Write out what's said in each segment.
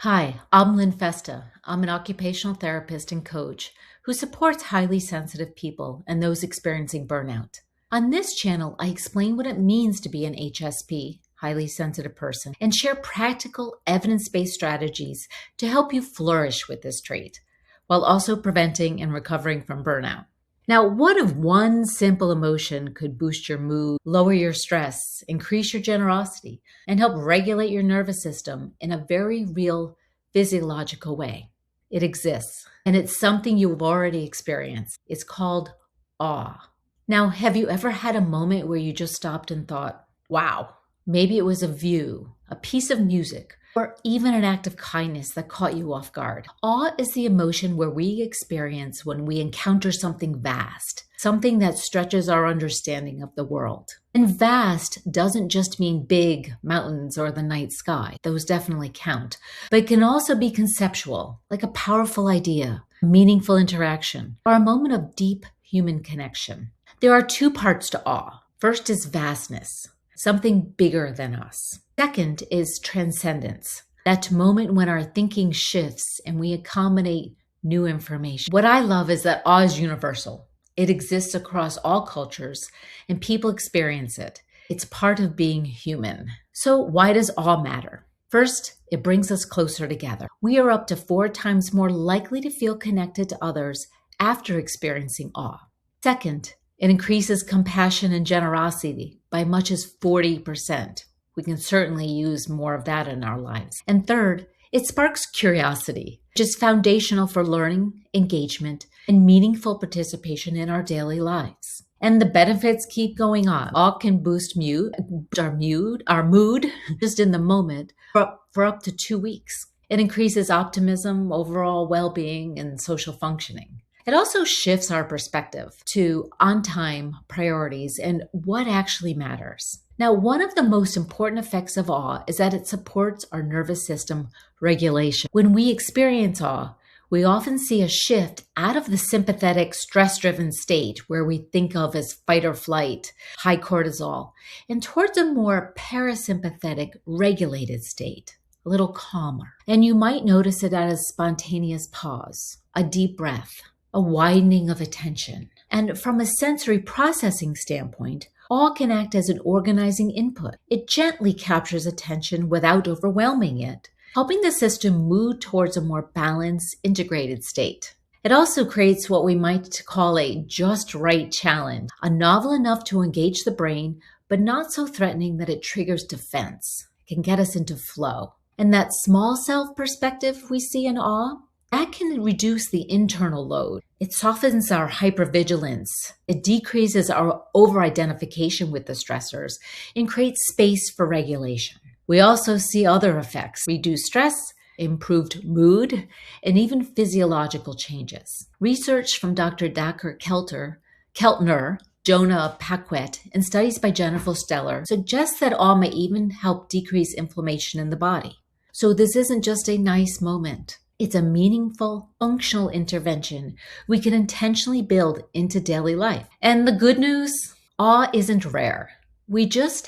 Hi, I'm Lynn Festa. I'm an occupational therapist and coach who supports highly sensitive people and those experiencing burnout. On this channel, I explain what it means to be an HSP, highly sensitive person, and share practical, evidence based strategies to help you flourish with this trait while also preventing and recovering from burnout. Now, what if one simple emotion could boost your mood, lower your stress, increase your generosity, and help regulate your nervous system in a very real physiological way? It exists, and it's something you've already experienced. It's called awe. Now, have you ever had a moment where you just stopped and thought, wow, maybe it was a view, a piece of music, or even an act of kindness that caught you off guard? Awe is the emotion where we experience when we encounter something vast, something that stretches our understanding of the world. And vast doesn't just mean big mountains or the night sky. Those definitely count. But it can also be conceptual, like a powerful idea, a meaningful interaction, or a moment of deep human connection. There are two parts to awe. First is vastness, something bigger than us. Second is transcendence, that moment when our thinking shifts and we accommodate new information. What I love is that awe is universal. It exists across all cultures and people experience it. It's part of being human. So why does awe matter? First, it brings us closer together. We are up to 4 times more likely to feel connected to others after experiencing awe. Second, it increases compassion and generosity by much as 40%. We can certainly use more of that in our lives. And third, it sparks curiosity, which is foundational for learning, engagement, and meaningful participation in our daily lives. And the benefits keep going on. Awe can boost our mood just in the moment for up to 2 weeks. It increases optimism, overall well-being, and social functioning. It also shifts our perspective to on-time priorities and what actually matters. Now, one of the most important effects of awe is that it supports our nervous system regulation. When we experience awe, we often see a shift out of the sympathetic, stress-driven state where we think of as fight or flight, high cortisol, and towards a more parasympathetic, regulated state, a little calmer. And you might notice it as a spontaneous pause, a deep breath, a widening of attention. And from a sensory processing standpoint, awe can act as an organizing input. It gently captures attention without overwhelming it, helping the system move towards a more balanced, integrated state. It also creates what we might call a just right challenge, a novel enough to engage the brain, but not so threatening that it triggers defense. It can get us into flow. And that small self perspective we see in awe, that can reduce the internal load. It softens our hypervigilance. It decreases our over-identification with the stressors and creates space for regulation. We also see other effects: reduced stress, improved mood, and even physiological changes. Research from Dr. Dacher Keltner, Jonah Paquette, and studies by Jennifer Steller suggest that awe may even help decrease inflammation in the body. So this isn't just a nice moment. It's a meaningful, functional intervention we can intentionally build into daily life. And the good news, awe isn't rare. We just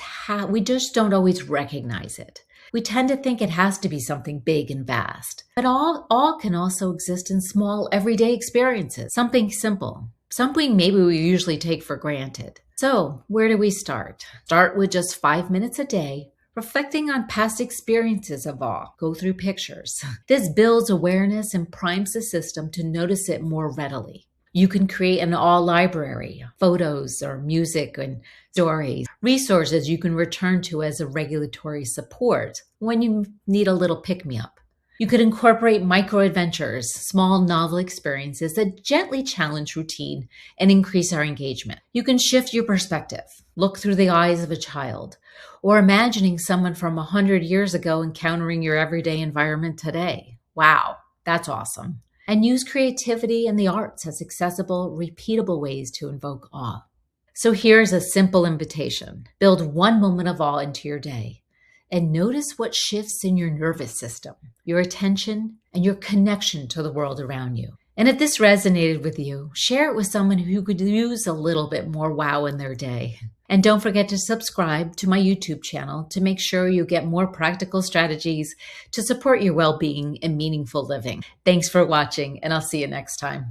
don't always recognize it. We tend to think it has to be something big and vast. But awe can also exist in small, everyday experiences, something simple, something maybe we usually take for granted. So where do we start? Start with just 5 minutes a day, reflecting on past experiences of awe. Go through pictures. This builds awareness and primes the system to notice it more readily. You can create an awe library, photos or music and stories, resources you can return to as a regulatory support when you need a little pick-me-up. You could incorporate micro-adventures, small novel experiences that gently challenge routine and increase our engagement. You can shift your perspective, look through the eyes of a child, or imagining someone from 100 years ago encountering your everyday environment today. Wow, that's awesome. And use creativity and the arts as accessible, repeatable ways to invoke awe. So here's a simple invitation. Build one moment of awe into your day and notice what shifts in your nervous system, your attention, and your connection to the world around you. And if this resonated with you, share it with someone who could use a little bit more wow in their day. And don't forget to subscribe to my YouTube channel to make sure you get more practical strategies to support your well being and meaningful living. Thanks for watching, and I'll see you next time.